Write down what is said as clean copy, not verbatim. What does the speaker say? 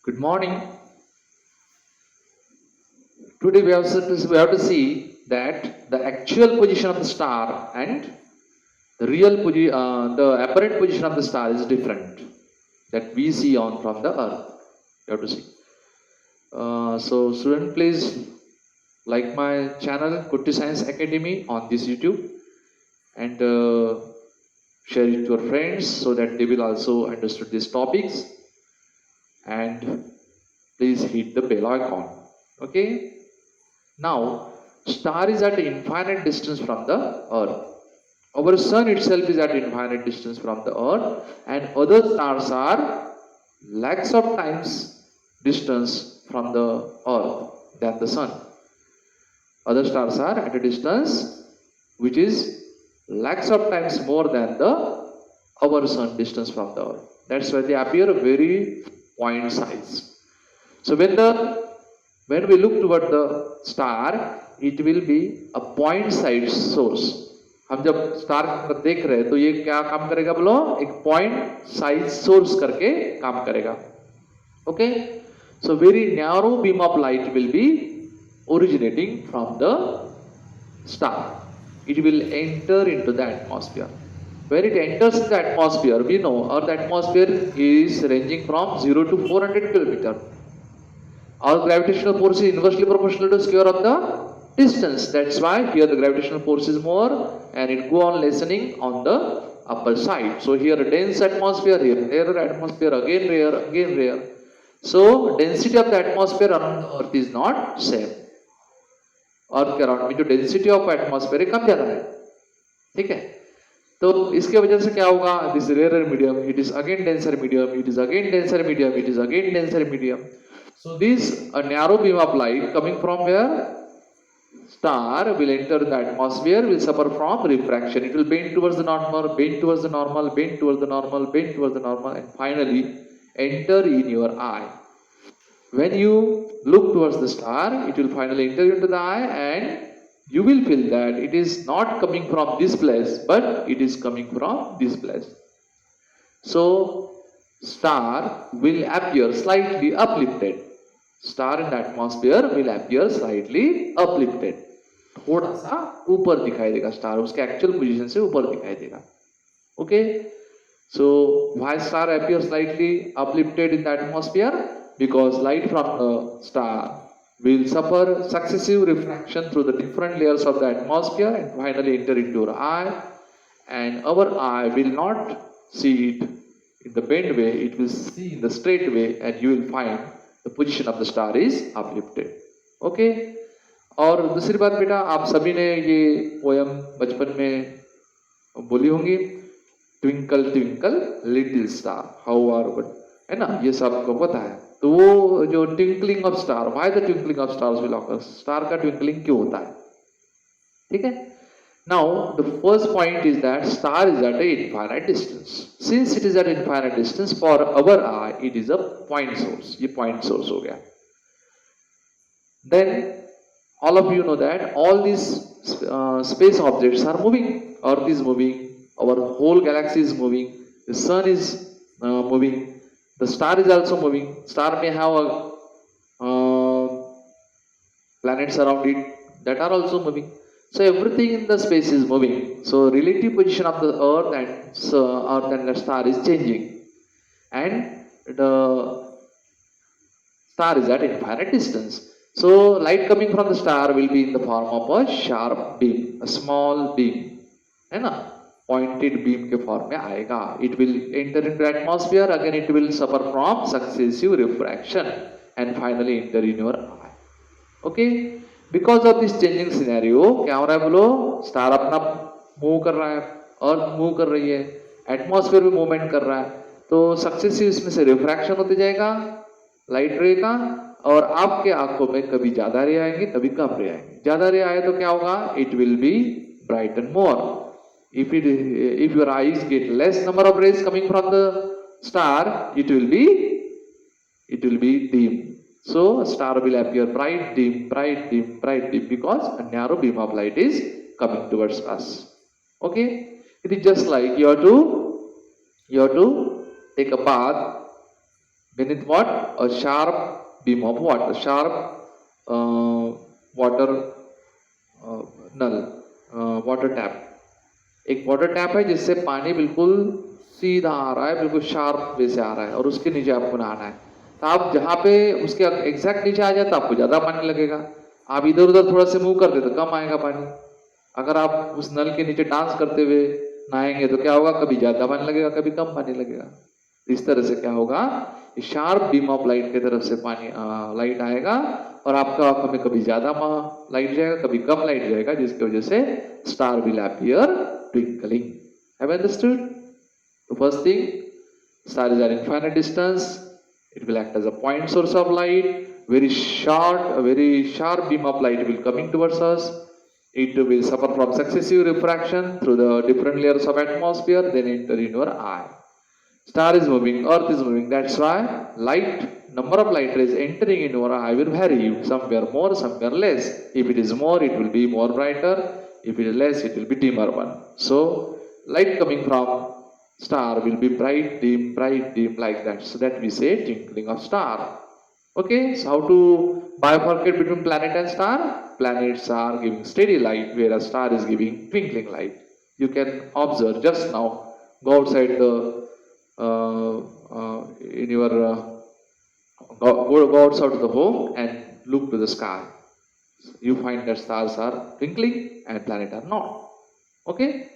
Good morning. Today we have to see that the actual position of the star and the apparent position of the star is different that we see on from the earth. You have to see. So student, please like my channel Kutti Science Academy on this YouTube and share it to your friends so that they will also understand these topics, and please hit the bell icon. Okay. Now, star is at infinite distance from the earth. Our sun itself is at infinite distance from the earth, and other stars are lakhs of times distance from the earth than the sun. Other stars are at a distance which is lakhs of times more than the our sun distance from the earth. That's why they appear very point size. So when we look toward the star, it will be a point size source. हम जब star को देख रहे हैं तो ये क्या काम करेगा बोलो, एक पॉइंट साइज सोर्स करके काम करेगा. Okay, so very narrow beam of light will be originating from the star. It will enter into the atmosphere. When it enters the atmosphere, we know Earth atmosphere is ranging from 0 to 400 kilometer. Our gravitational force is inversely proportional to square of the distance. That's why here the gravitational force is more and it go on lessening on the upper side. So here a dense atmosphere, here rarer atmosphere, again rare, again rare. So density of the atmosphere around the earth is not same. अर्थ के around में जो density of atmosphere कम ज्यादा है. ठीक है, तो इसके वजह से क्या होगा, this rare medium it is again denser medium, it is again denser medium, it is again denser medium. So this a narrow beam of light coming from where star will enter the atmosphere, will suffer from refraction. It will bend towards the normal, bend towards the normal, bend towards the normal, bend towards the normal, and finally enter in your eye. When you look towards the star, it will finally enter into the eye, and you will feel that it is not coming from this place, but it is coming from this place. So star will appear slightly uplifted. Star in the atmosphere will appear slightly uplifted. थोड़ा सा ऊपर दिखाई देगा star, उसके actual position से ऊपर दिखाई देगा. Okay, so why star appears slightly uplifted in the atmosphere? Because light from the star will suffer successive refraction through the different layers of the atmosphere and finally enter into our eye, and our eye will not see it in the bent way, it will see in the straight way, and you will find the position of the star is uplifted. Okay, और दूसरी बात बेटा, आप सभी ने ये poem बचपन में बोली होंगी, twinkle twinkle little star how are but, है ना, ये सब आपको पता है. तो वो जो twinkling of star, why the twinkling of stars will occur, star का ट्विंकलिंग क्यों होता है. ठीक है. Now the first point is that star is at an infinite distance. Since it is at infinite distance, for our eye it is a point source. ये point source हो गया. Then all of you know that all these space objects are moving. Earth is moving, our whole galaxy is moving, the sun is moving, the star is also moving. Star may have planets around it that are also moving. So everything in the space is moving. So relative position of the earth and the star is changing, and the star is at infinite distance. So light coming from the star will be in the form of a sharp beam, a small beam, है ना, pointed beam के form में आएगा. It will enter into atmosphere, again it will suffer from successive refraction and finally enter in your eye. Okay, because of this changing scenario क्या हो रहा है बोलो, स्टार अपना मूव कर रहा है, अर्थ मूव कर रही है, एटमॉस्फेयर भी मूवमेंट कर रहा है, तो सक्सेसिव इसमें से रिफ्रैक्शन होते जाएगा लाइट रे का, और आपके आंखों में कभी ज्यादा रे आएंगे कभी कम रे आएंगे. ज्यादा रे आए तो क्या होगा, it will be brighten more. if your eyes get less number of rays coming from the star, it will be dim. So a star will appear bright, dim, bright, dim, bright, dim, because a narrow beam of light is coming towards us. Okay, it is just like you have to take a bath Beneath what? A sharp beam of what? A sharp water नल, water tap. एक water tap है जिससे पानी बिल्कुल सीधा आ रहा है, बिल्कुल शार्प वे से आ रहा है और उसके नीचे आपको नहाना है. तो आप जहाँ पे उसके एग्जैक्ट नीचे आ जाए तो आपको ज़्यादा पानी लगेगा. आप इधर उधर थोड़ा से मूव कर दे तो कम आएगा पानी. अगर आप उस नल के नीचे डांस करते हुए नहाएंगे तो क्या होगा, कभी ज़्यादा पानी लगेगा, कभी कम पानी लगेगा. इस तरह से क्या होगा, शार्प बीम ऑफ लाइट की तरफ से पानी लाइट आएगा और आपका आंखों में कभी ज्यादा लाइट जाएगा, कभी कम लाइट जाएगा, जिसकी वजह से star will appear twinkling. Have understood? The first thing, stars are infinite distance. It will act as a point source of light. A very sharp beam of light will coming towards us. It will suffer from successive refraction through the different layers of atmosphere, then enter in your eye. Star is moving, Earth is moving. That's why number of light rays entering in your eye will vary. Somewhere more, somewhere less. If it is more, it will be more brighter. If it is less, it will be dimmer one. So light coming from star will be bright, dim, like that. So that we say twinkling of star. Okay, so how to bifurcate between planet and star? Planets are giving steady light, whereas star is giving twinkling light. You can observe just now. Go outside the in your go outside of the home and look to the sky. You find that stars are twinkling and planets are not. Okay.